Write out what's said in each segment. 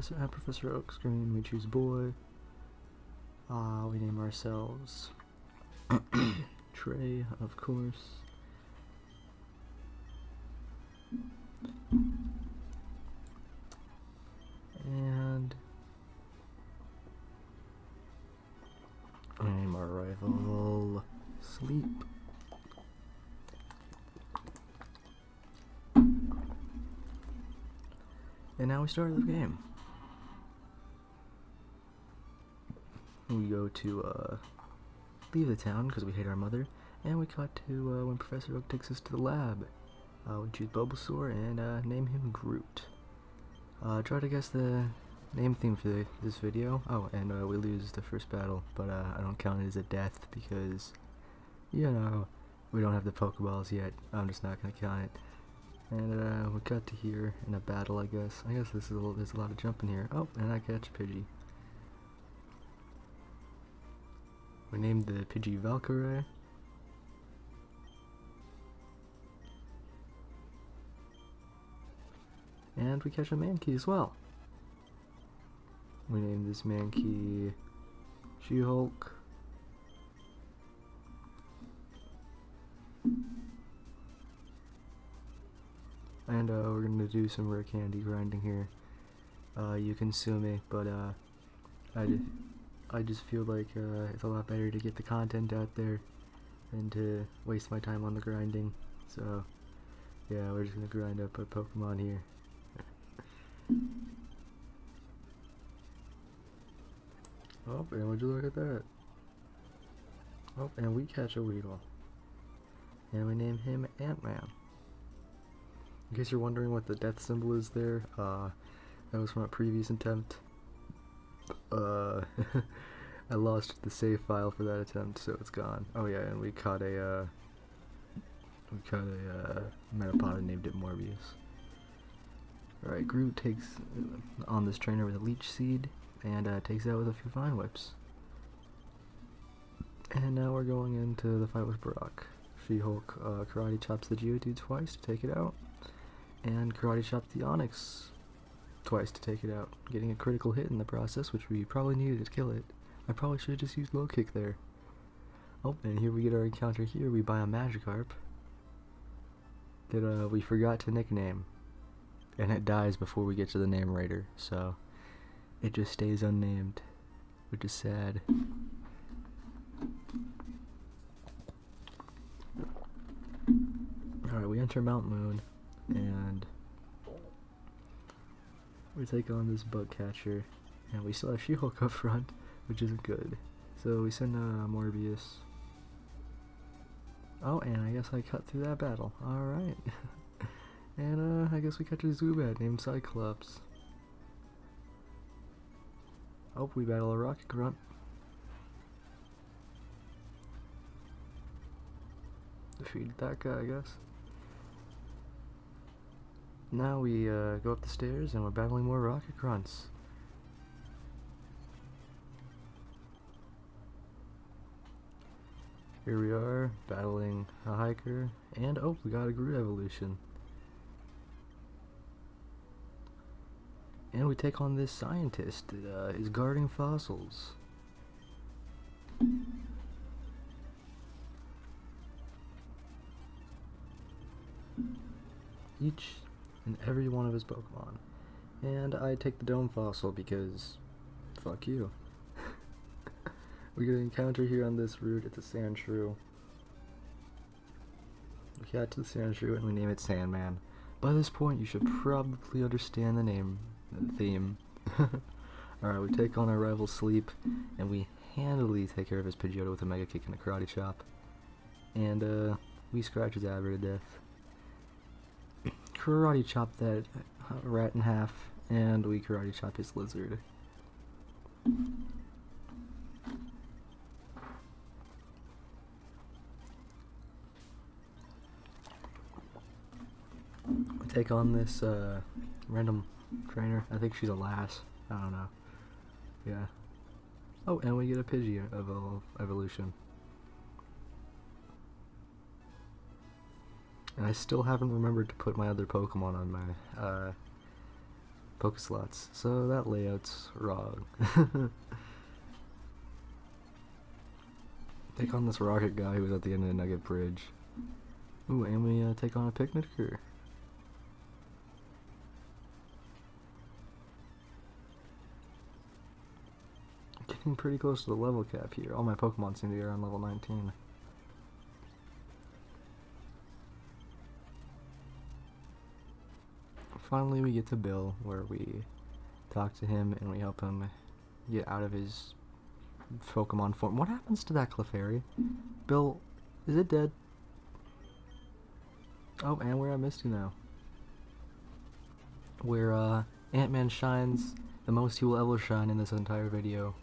Professor Oak screen, we choose boy. We name ourselves Trey, of course. And we name our rival Sleep. And now we start the game. We go to leave the town because we hate our mother, and we cut to when Professor Oak takes us to the lab. We choose Bulbasaur and name him Groot. Try to guess the name theme for this video. Oh, and we lose the first battle, but I don't count it as a death because, you know, we don't have the Pokeballs yet. I'm just not gonna count it. And we cut to here in a battle, I guess. There's a lot of jumping here. Oh, and I catch a Pidgey. We named the Pidgey Valkyrie. And we catch a Mankey as well. We named this Mankey She-Hulk. And we're gonna do some rare candy grinding here. You can sue me, but I just feel like it's a lot better to get the content out there than to waste my time on the grinding. So yeah, we're just gonna grind up a Pokemon here. Oh, and would you look at that? Oh, and we catch a Weedle. And we name him Ant-Man. In case you're wondering what the death symbol is there, that was from a previous attempt. I lost the save file for that attempt, so it's gone. Oh yeah, and we caught a Metapod and named it Morbius. Alright, Groot takes on this trainer with a Leech Seed, and takes out with a few Vine Whips. And now we're going into the fight with Brock. She-Hulk Karate chops the Geodude twice to take it out, and Karate chops the Onix twice to take it out, getting a critical hit in the process, which we probably needed to kill it. I probably should have just used Low Kick there. Oh, and here we get our encounter here. We buy a Magikarp that we forgot to nickname, and it dies before we get to the name rater, so it just stays unnamed, which is sad. Alright, we enter Mount Moon, and we take on this bug catcher, and we still have She-Hulk up front, which isn't good. So we send Morbius. Oh, and I guess I cut through that battle. Alright. And I guess we catch a Zubat named Cyclops. Oh, we battle a Rocket Grunt. Defeated that guy, I guess. Now we go up the stairs and we're battling more Rocket Grunts. Here we are, battling a Hiker, and oh, we got a Groot evolution. And we take on this scientist that is guarding fossils. Each and every one of his Pokemon. And I take the Dome Fossil because fuck you. We get an encounter here on this route. It's a Sandshrew. We catch the Sandshrew and we name it Sandman. By this point you should probably understand the theme. Alright, we take on our rival Sleep, and we handily take care of his Pidgeotto with a Mega Kick and a Karate Chop. And we scratch his Abra to death. Karate Chop that rat in half, and we Karate Chop his Lizard. We take on this random trainer. I think she's a lass. I don't know. Yeah. Oh, and we get a Pidgey evolution. And I still haven't remembered to put my other Pokemon on my poke slots, so that layout's wrong. Take on this rocket guy who was at the end of the Nugget Bridge. Ooh, and we take on a picnicker. Getting pretty close to the level cap here. All my Pokemon seem to be around level 19. Finally we get to Bill, where we talk to him and we help him get out of his Pokemon form. What happens to that Clefairy? Bill, is it dead? Oh, and we're at Misty now. Where Ant-Man shines the most he will ever shine in this entire video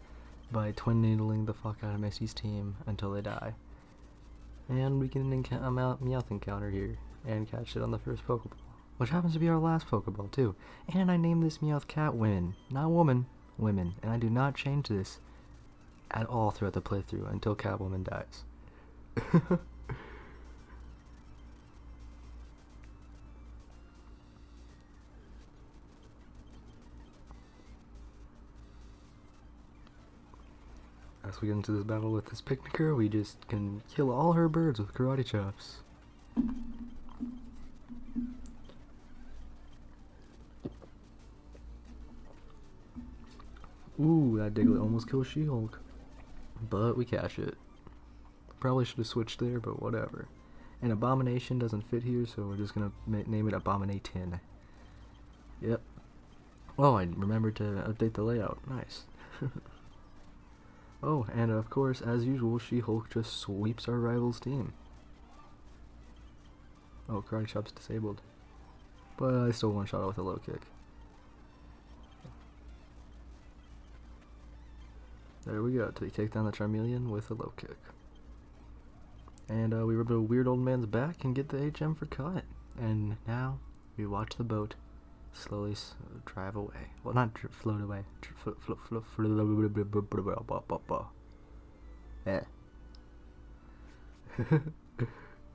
by twin needling the fuck out of Misty's team until they die. And we get an Meowth encounter here and catch it on the first Pokeball, which happens to be our last Pokeball too. And I named this Meowth Cat Women, not Woman, Women, and I do not change this at all throughout the playthrough until Catwoman dies. As we get into this battle with this picnicker, we just can kill all her birds with karate chops. Ooh, that Diglett almost killed She-Hulk. But we catch it. Probably should have switched there, but whatever. And Abomination doesn't fit here, so we're just gonna name it Abominatin. Yep. Oh, I remembered to update the layout. Nice. Oh, and of course, as usual, She-Hulk just sweeps our rival's team. Oh, karate chop's disabled. But I still one-shot it with a low kick. There we go, to take down the Charmeleon with a low kick. And we rub a weird old man's back and get the HM for cut. And now, we watch the boat slowly drive away. Well, not float away. Eh.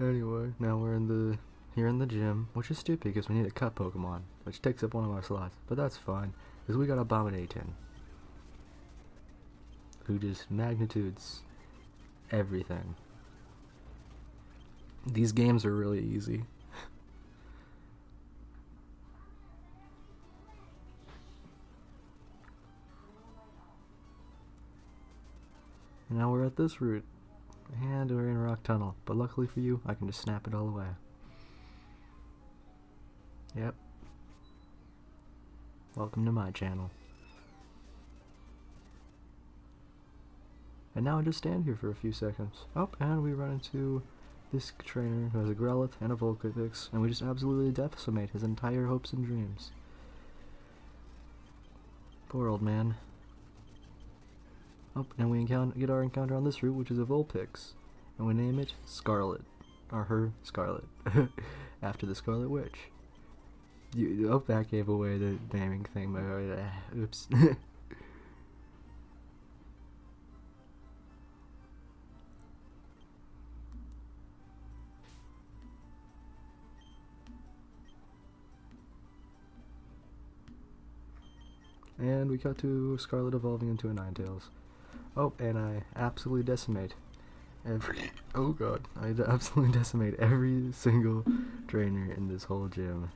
Anyway, now we're here in the gym, which is stupid because we need a cut Pokemon, which takes up one of our slots. But that's fine, because we got Abominatin, who just magnitudes everything. These games are really easy. And now we're at this route, and we're in Rock Tunnel, but luckily for you, I can just snap it all away. Yep. Welcome to my channel. And now I just stand here for a few seconds. Oh, and we run into this trainer who has a Growlithe and a Vulpix, and we just absolutely decimate his entire hopes and dreams. Poor old man. Oh, and we get our encounter on this route, which is a Vulpix, and we name it Scarlet, or her Scarlet, after the Scarlet Witch. Oh, that gave away the naming thing, but oops. And we cut to Scarlet evolving into a Ninetales. Oh, and I absolutely decimate every... Oh god. I absolutely decimate every single trainer in this whole gym.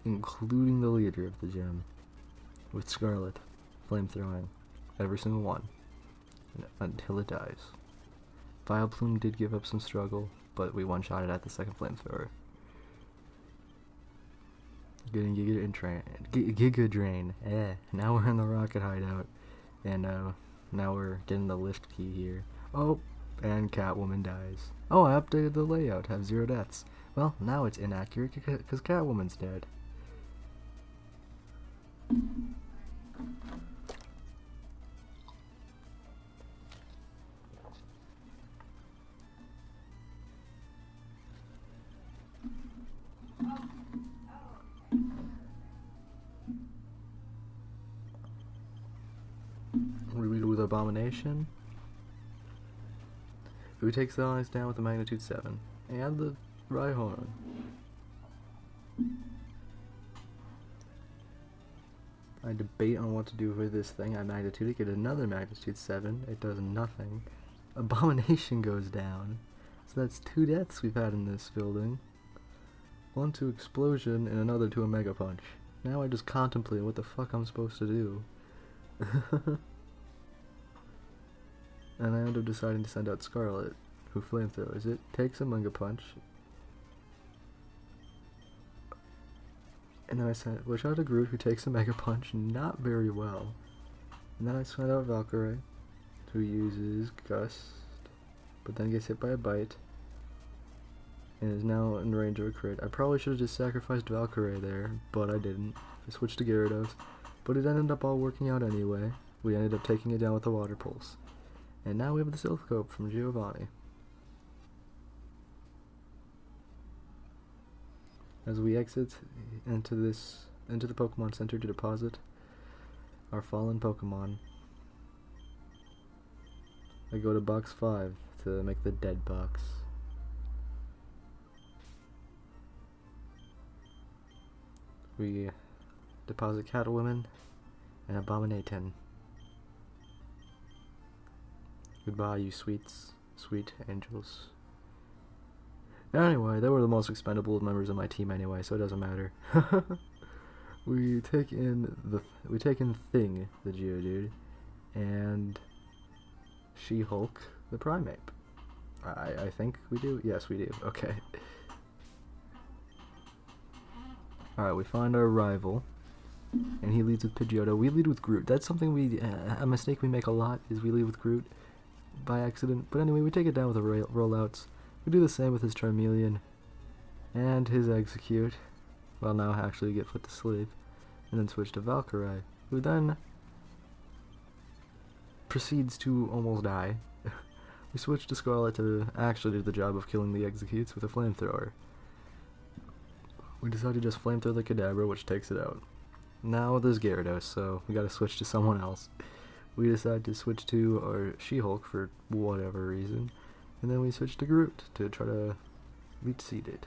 Including the leader of the gym. With Scarlet flamethrowing every single one. Until it dies. Vileplume did give up some struggle, but we one-shot it at the second flamethrower. Getting Giga Drain. Now we're in the Rocket Hideout. And now we're getting the lift key here. Oh, and Catwoman dies. Oh, I updated the layout. Have 0 deaths. Well, now it's inaccurate because Catwoman's dead. We with Abomination, who takes the eyes down with a magnitude 7, and the Rhyhorn. I debate on what to do with this thing. I magnitude it, get another magnitude 7. It does nothing. Abomination goes down. So that's 2 deaths we've had in this building. 1 to explosion and another to a mega punch. Now I just contemplate what the fuck I'm supposed to do. And I end up deciding to send out Scarlet, who flamethrowers it, takes a mega punch. And then I sent Wish out to Groot, who takes a mega punch, not very well. And then I sent out Valkyrie, who uses Gust, but then gets hit by a bite, and is now in range of a crit. I probably should have just sacrificed Valkyrie there, but I didn't. I switched to Gyarados, but it ended up all working out anyway. We ended up taking it down with a Water Pulse. And now we have the Silph from Giovanni. As we exit into the Pokemon Center to deposit our fallen Pokemon, I go to box 5 to make the dead box. We deposit Catwoman and Abomination. Goodbye, you sweet angels. Anyway, they were the most expendable members of my team anyway, so it doesn't matter. we take in Thing, the Geodude, and She-Hulk, the Primeape. I think we do? Yes, we do. Okay. Alright, we find our rival, and he leads with Pidgeotto. We lead with Groot. That's something a mistake we make a lot, is we lead with Groot by accident. But anyway, we take it down with the rollouts. We do the same with his Charmeleon and his Execute. Well, now actually get put to sleep, and then switch to Valkyrie, who then proceeds to almost die. We switch to Scarlet to actually do the job of killing the Executes with a flamethrower. We decide to just flamethrow the Kadabra, which takes it out. Now there's Gyarados, so we gotta switch to someone else. We decide to switch to our She-Hulk for whatever reason, and then we switch to Groot to try to reach seeded.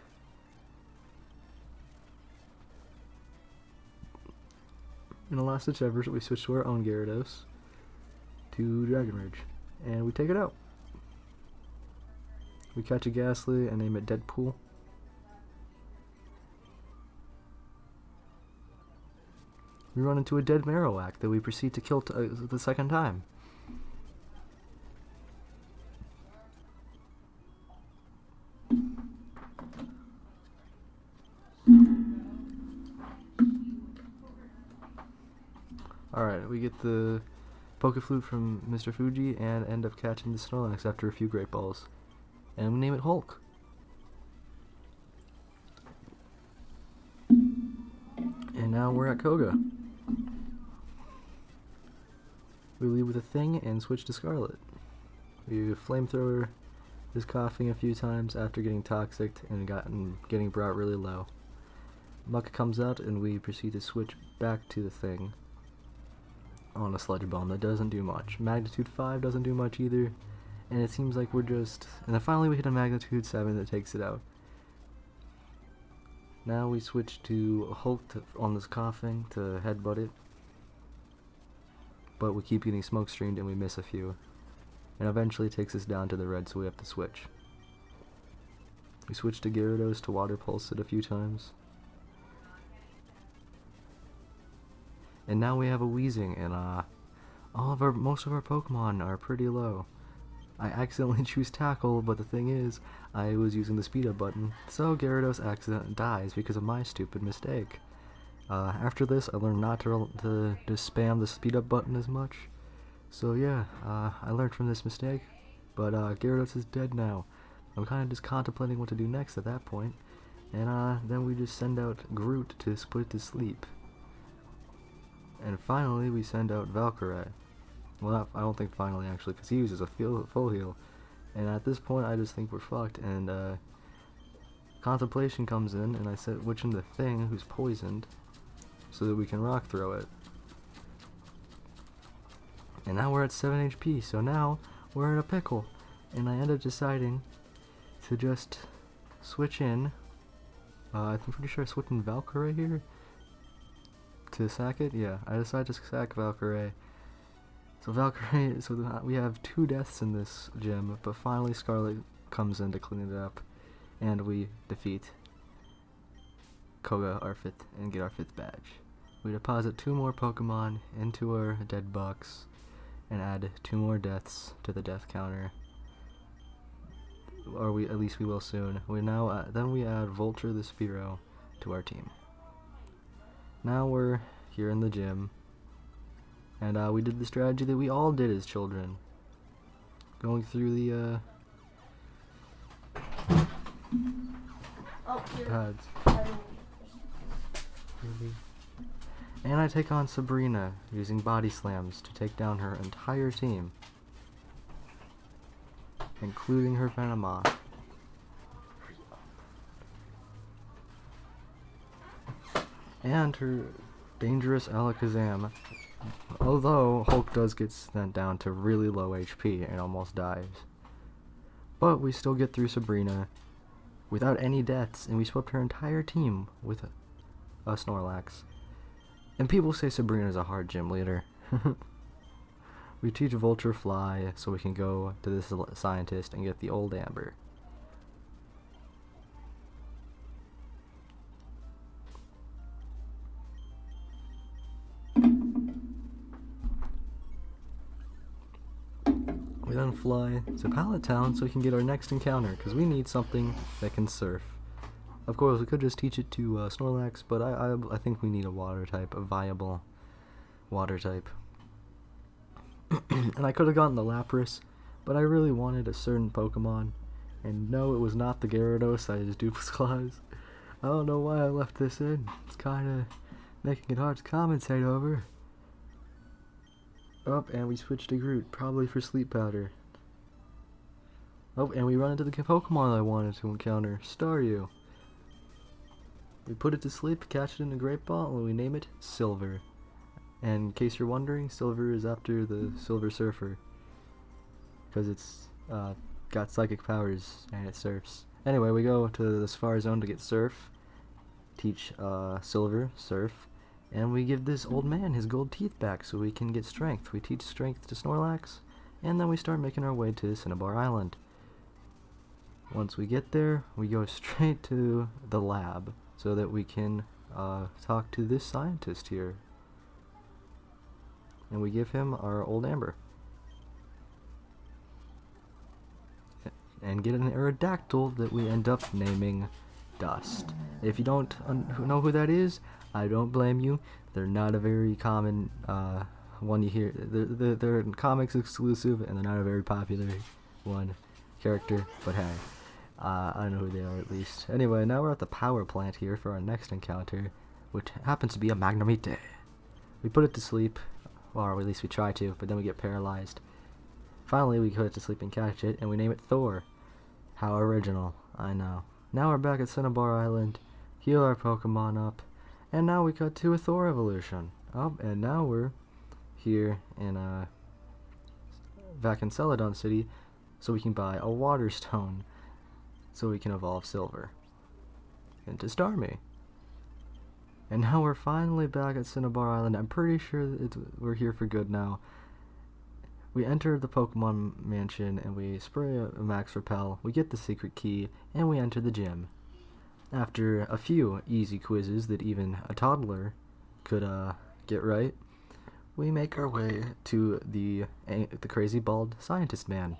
In a last ditch effort, we switch to our own Gyarados to Dragon Rage, and we take it out. We catch a Ghastly and name it Deadpool. We run into a dead Marowak that we proceed to kill the second time. Alright, we get the Pokeflute from Mr. Fuji and end up catching the Snorlax after a few Great Balls. And we name it Hulk. And now we're at Koga. We leave with a Thing and switch to Scarlet. We Flamethrower is coughing a few times after getting toxic and getting brought really low. Muck comes out and we proceed to switch back to the Thing on a Sludge Bomb that doesn't do much. Magnitude 5 doesn't do much either, and it seems like we're just... And then finally we hit a Magnitude 7 that takes it out. Now we switch to Hulk on this coughing to headbutt it, but we keep getting smoke streamed and we miss a few, and eventually it takes us down to the red, so we have to switch. We switch to Gyarados to Water Pulse it a few times, and now we have a Weezing, and most of our Pokemon are pretty low. I accidentally choose Tackle, but the thing is, I was using the speed up button, so Gyarados accidentally dies because of my stupid mistake. After this, I learned not to spam the speed up button as much. So yeah, I learned from this mistake, but Gyarados is dead now. I'm kind of just contemplating what to do next at that point, and then we just send out Groot to put it to sleep. And finally, we send out Valkyrie. Well, I don't think finally, actually, because he uses a full heal. And at this point, I just think we're fucked, and Contemplation comes in, and I switch in the Thing, who's poisoned, so that we can Rock Throw it. And now we're at 7 HP, so now we're in a pickle. And I end up deciding to just switch in I'm pretty sure I switched in Valkyrie here to sack it. Yeah, I decided to sack Valkyrie. So Valkyrie, so we have 2 deaths in this gym, but finally Scarlet comes in to clean it up, and we defeat Koga, our 5th, and get our 5th badge. We deposit 2 more Pokemon into our dead box, and add 2 more deaths to the death counter. Or at least we will soon. Then we add Vulture the Spearow to our team. Now we're here in the gym, and we did the strategy that we all did as children. Going through the pads. And I take on Sabrina using body slams to take down her entire team, including her Venomoth. And her dangerous Alakazam. Although Hulk does get sent down to really low HP and almost dies. But we still get through Sabrina without any deaths, and we swept her entire team with a Snorlax. And people say Sabrina's a hard gym leader. We teach Vulture Fly so we can go to this scientist and get the old Amber. We then fly to Pallet Town so we can get our next encounter, because we need something that can surf. Of course, we could just teach it to Snorlax, but I think we need a water type, a viable water type. And I could have gotten the Lapras, but I really wanted a certain Pokemon. And no, it was not the Gyarados that is Dupliclaws. I don't know why I left this in. It's kind of making it hard to commentate over. Oh, and we switched to Groot, probably for Sleep Powder. Oh, and we run into the Pokemon I wanted to encounter, Staryu. We put it to sleep, catch it in a Great Ball, and we name it Silver. And in case you're wondering, Silver is after the Silver Surfer, because it's got psychic powers and it surfs. Anyway, we go to the Safari Zone to get Surf, teach Silver Surf, and we give this old man his gold teeth back so we can get Strength. We teach Strength to Snorlax, and then we start making our way to Cinnabar Island. Once we get there, we go straight to the lab so that we can talk to this scientist here. And we give him our old Amber. And get an Aerodactyl that we end up naming Dust. If you don't know who that is, I don't blame you. They're not a very common one you hear. They're comics exclusive, and they're not a very popular character. But hey, I know who they are at least. Anyway, now we're at the power plant here for our next encounter, which happens to be a Magnemite. We put it to sleep, or at least we try to, but then we get paralyzed. Finally, we put it to sleep and catch it, and we name it Thor. How original, I know. Now we're back at Cinnabar Island, heal our Pokemon up, and now we cut to a Thor evolution. Oh, and now we're here in back in Celadon City, so we can buy a Water Stone, so we can evolve Silver into Starmie. And now we're finally back at Cinnabar Island. I'm pretty sure we're here for good now. We enter the Pokemon Mansion and we spray a Max Repel, we get the secret key, and we enter the gym. After a few easy quizzes that even a toddler could get right, we make our way to the crazy bald scientist man.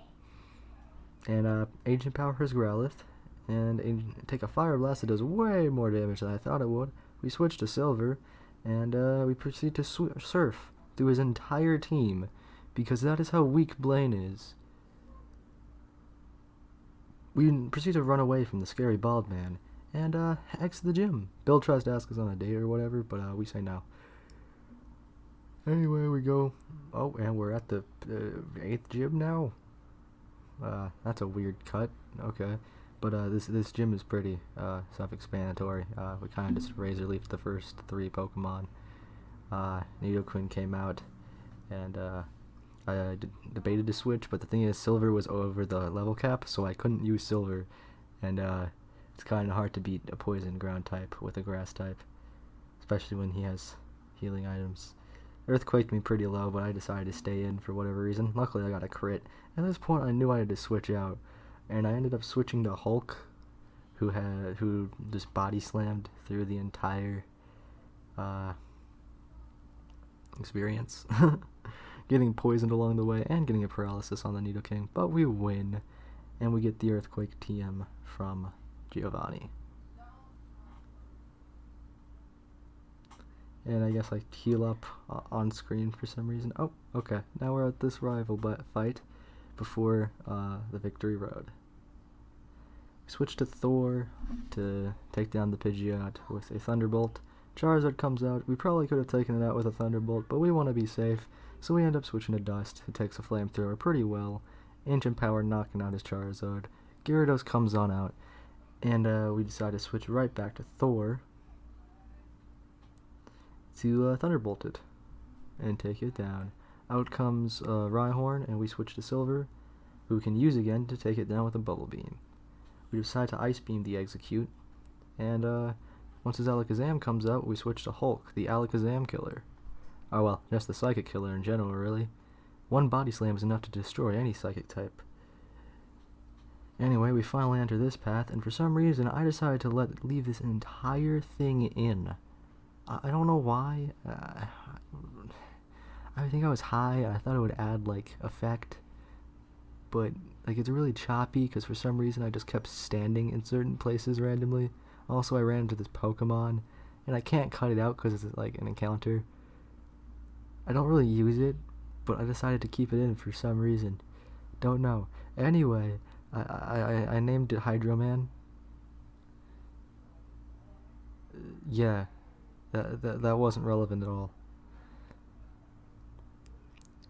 And Agent Power his Growlithe, and take a Fire Blast that does way more damage than I thought it would. We switch to Silver, and we proceed to surf through his entire team, because that is how weak Blaine is. We proceed to run away from the scary bald man, and exit the gym. Bill tries to ask us on a date or whatever, but we say no. Anyway, we go, oh, and we're at the 8th gym now. That's a weird cut, okay. But this gym is pretty self-explanatory. We kind of just razor leafed the first 3 Pokemon. Nidoqueen came out, and I debated to switch, but the thing is, Silver was over the level cap, so I couldn't use Silver. And It's kind of hard to beat a poison ground type with a grass type, especially when he has healing items. Earthquaked me pretty low, but I decided to stay in for whatever reason. Luckily, I got a crit. At this point, I knew I had to switch out, and I ended up switching to Hulk, who just body slammed through the entire experience, getting poisoned along the way and getting a paralysis on the Needle King. But we win, and we get the Earthquake TM from Giovanni. And I guess I heal up on screen for some reason. Oh, okay. Now we're at this rival fight before the Victory Road. We switch to Thor to take down the Pidgeot with a Thunderbolt. Charizard comes out. We probably could have taken it out with a Thunderbolt, but we want to be safe, so we end up switching to Dust, who takes a Flamethrower pretty well. Ancient Power knocking out his Charizard. Gyarados comes on out, and we decide to switch right back to Thor to Thunderbolt it and take it down. Out comes Rhyhorn, and we switch to Silver, who we can use again to take it down with a Bubble Beam. We decide to Ice Beam the Execute, and once his Alakazam comes out, we switch to Hulk, the Alakazam killer. Oh well, just the Psychic killer in general, really. One Body Slam is enough to destroy any Psychic type. Anyway, we finally enter this path, and for some reason, I decided to leave this entire thing in. I don't know why. I think I was high. I thought it would add, like, effect. But, like, it's really choppy, because for some reason I just kept standing in certain places randomly. Also, I ran into this Pokemon, and I can't cut it out because it's, like, an encounter. I don't really use it, but I decided to keep it in for some reason. Don't know. Anyway, I named it Hydro Man. Yeah. That wasn't relevant at all.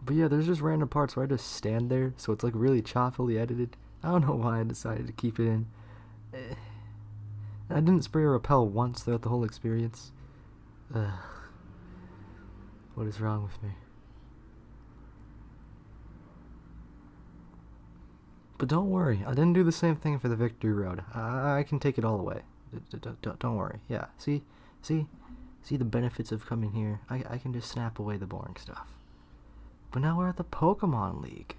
But yeah, there's just random parts where I just stand there, so it's like really choppily edited. I don't know why I decided to keep it in. I didn't spray or repel once throughout the whole experience. What is wrong with me? But don't worry, I didn't do the same thing for the Victory Road. I can take it all away. Don't worry. Yeah, see the benefits of coming here. I can just snap away the boring stuff. But now we're at the Pokemon League.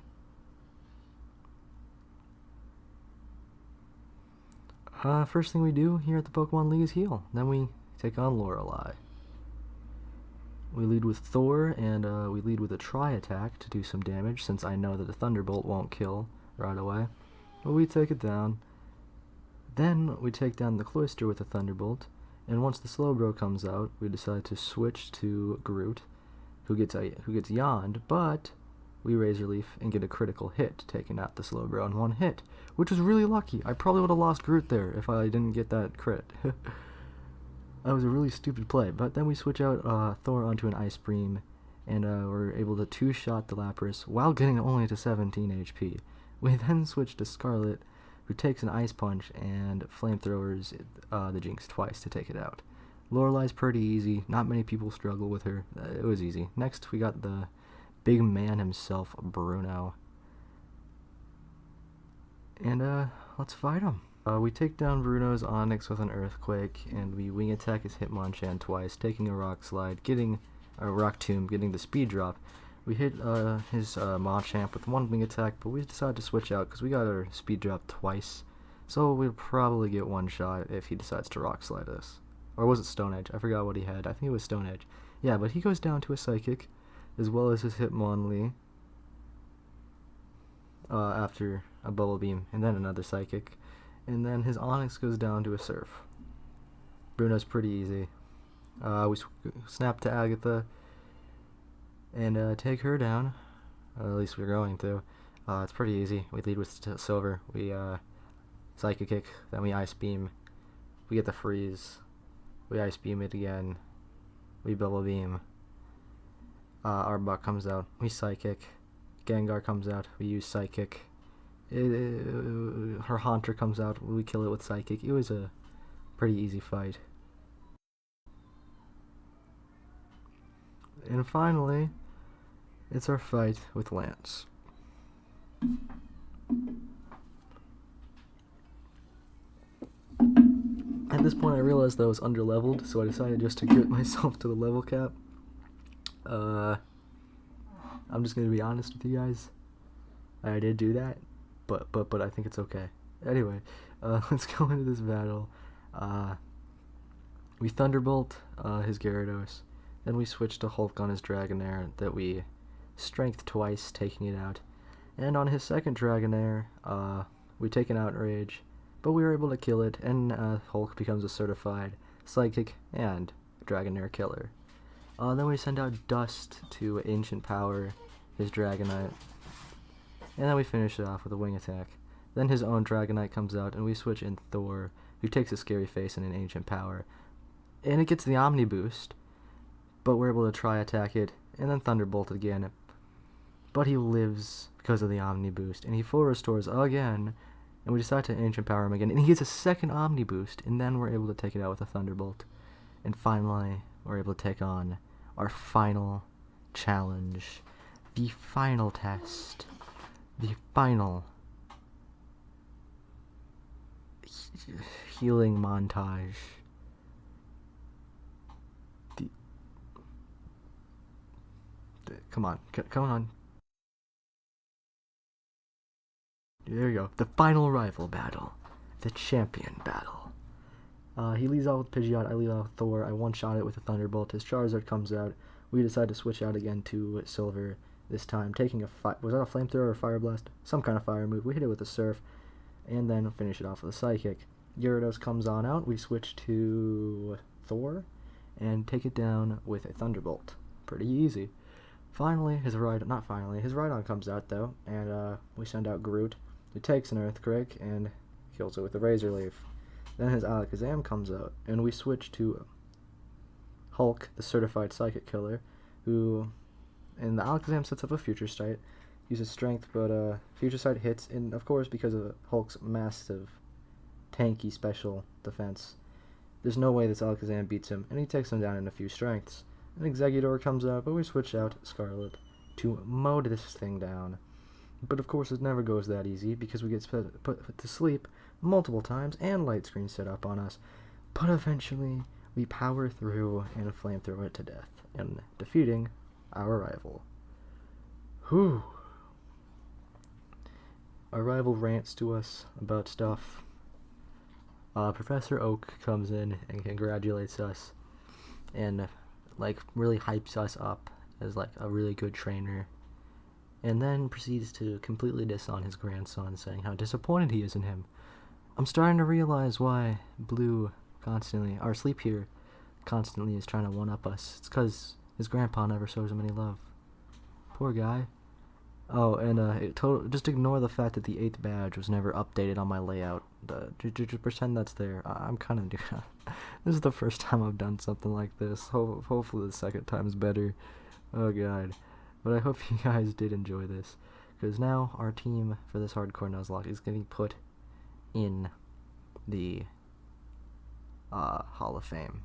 First thing we do here at the Pokemon League is heal. Then we take on Lorelei. We lead with Thor, and we lead with a Tri-Attack to do some damage, since I know that the Thunderbolt won't kill right away. But we take it down. Then we take down the Cloyster with a Thunderbolt, and once the Slowbro comes out, we decide to switch to Groot, who gets yawned, but we Razor Leaf and get a critical hit, taking out the Slowbro in one hit, which was really lucky. I probably would have lost Groot there if I didn't get that crit. That was a really stupid play, but then we switch out Thor onto an Ice Beam, and we're able to two-shot the Lapras while getting only to 17 HP. We then switch to Scarlet, who takes an Ice Punch and flamethrowers the Jinx twice to take it out. Lorelei's pretty easy. Not many people struggle with her. It was easy. Next, we got the big man himself, Bruno. And let's fight him. We take down Bruno's Onix with an Earthquake, and we Wing Attack his Hitmonchan twice, taking a Rock Slide, getting a Rock Tomb, getting the Speed Drop. We hit his Machamp with one Wing Attack, but we decided to switch out because we got our Speed Drop twice. So we'll probably get one shot if he decides to Rock Slide us. Or was it Stone Edge? I forgot what he had. I think it was Stone Edge. Yeah, but he goes down to a Psychic, as well as his Hitmonlee, after a Bubble Beam, and then another Psychic. And then his Onix goes down to a Surf. Bruno's pretty easy. We snap to Agatha and take her down. At least we're going to. It's pretty easy. We lead with Silver. We Psychic Kick, then we Ice Beam. We get the Freeze. We Ice Beam it again. We Bubble Beam. Arbok comes out. We Psychic. Gengar comes out. We use Psychic. Her Haunter comes out. We kill it with Psychic. It was a pretty easy fight. And finally, it's our fight with Lance. this point I realized that I was underleveled, so I decided just to get myself to the level cap. I'm just gonna be honest with you guys. I did do that, but I think it's okay. Anyway, let's go into this battle. We Thunderbolt his Gyarados, then we switch to Hulk on his Dragonair that we strength twice, taking it out. And on his second Dragonair, we take an Outrage, but we were able to kill it, and Hulk becomes a certified Psychic and Dragonair killer. Then we send out Dust to Ancient Power his Dragonite, and then we finish it off with a Wing Attack. Then his own Dragonite comes out, and we switch in Thor, who takes a Scary Face and an Ancient Power. And it gets the Omni Boost, but we're able to try attack it, and then Thunderbolt again. But he lives because of the Omni Boost, and he full restores again, and we decide to Ancient Power him again, and he gets a second Omni Boost, and then we're able to take it out with a Thunderbolt. And finally, we're able to take on our final challenge, the final test, the final healing montage. Come on. There you go. The final rival battle. The champion battle. He leads out with Pidgeot, I lead out with Thor, I one-shot it with a Thunderbolt, his Charizard comes out, we decide to switch out again to Silver, this time taking was that a Flamethrower or a Fire Blast? Some kind of fire move, we hit it with a Surf, and then finish it off with a Psychic. Gyarados comes on out, we switch to Thor, and take it down with a Thunderbolt. Pretty easy. Finally, his Rhydon comes out though, and we send out Groot, who takes an Earthquake, and kills it with a Razor Leaf. Then his Alakazam comes out, and we switch to Hulk, the certified Psychic Killer, who, and the Alakazam sets up a Future Sight, uses Strength, but Future Sight hits, and of course, because of Hulk's massive, tanky special defense, there's no way this Alakazam beats him, and he takes him down in a few strengths. An Exeggutor comes out, but we switch out Scarlet to mowed this thing down. But of course, it never goes that easy, because we get put to sleep multiple times, and Light Screen set up on us. But eventually, we power through and Flamethrower it to death, and defeating our rival. Whew. Our rival rants to us about stuff. Professor Oak comes in and congratulates us, and like really hypes us up as like a really good trainer, and then proceeds to completely diss on his grandson, saying how disappointed he is in him. I'm starting to realize why Blue constantly, our Sleep here, constantly is trying to one-up us. It's because his grandpa never shows him any love. Poor guy. Oh, and just ignore the fact that the 8th badge was never updated on my layout. Just pretend that's there. I'm kind of doing this is the first time I've done something like this. Hopefully the second time's better. Oh god. But I hope you guys did enjoy this, because now our team for this Hardcore Nuzlocke is getting put in the Hall of Fame.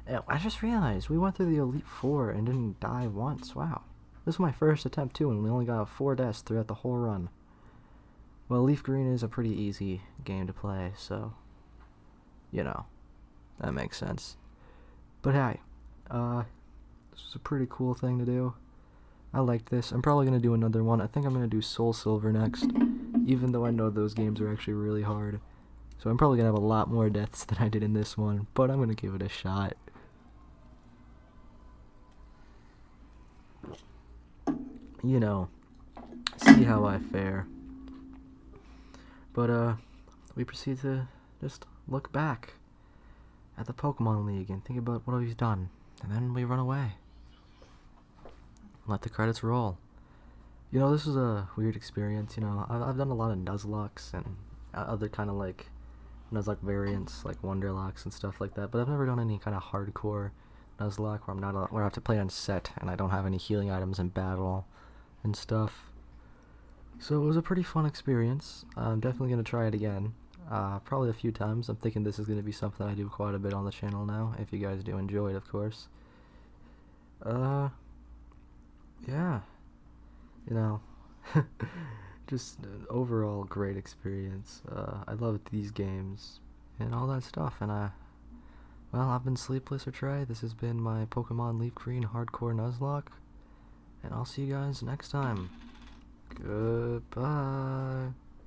And I just realized we went through the Elite Four and didn't die once. Wow. This was my first attempt too, and we only got 4 deaths throughout the whole run. Well, LeafGreen is a pretty easy game to play, so, you know, that makes sense. But hey, this was a pretty cool thing to do. I liked this. I'm probably going to do another one. I think I'm going to do Soul Silver next, even though I know those games are actually really hard. So I'm probably going to have a lot more deaths than I did in this one, but I'm going to give it a shot. You know, see how I fare. But, we proceed to just look back at the Pokemon League and think about what we've done. And then we run away. Let the credits roll. You know, this was a weird experience, you know. I've done a lot of Nuzlockes and other kind of, like, Nuzlocke variants, like Wonderlocks and stuff like that. But I've never done any kind of hardcore Nuzlocke where I have to play on set and I don't have any healing items in battle and stuff. So it was a pretty fun experience. I'm definitely going to try it again. Probably a few times. I'm thinking this is going to be something I do quite a bit on the channel now, if you guys do enjoy it, of course. Yeah. You know, just an overall great experience. I loved these games. and all that stuff. And well, I've been Sleepless or Trey. This has been my Pokemon LeafGreen Hardcore Nuzlocke, and I'll see you guys next time. Goodbye.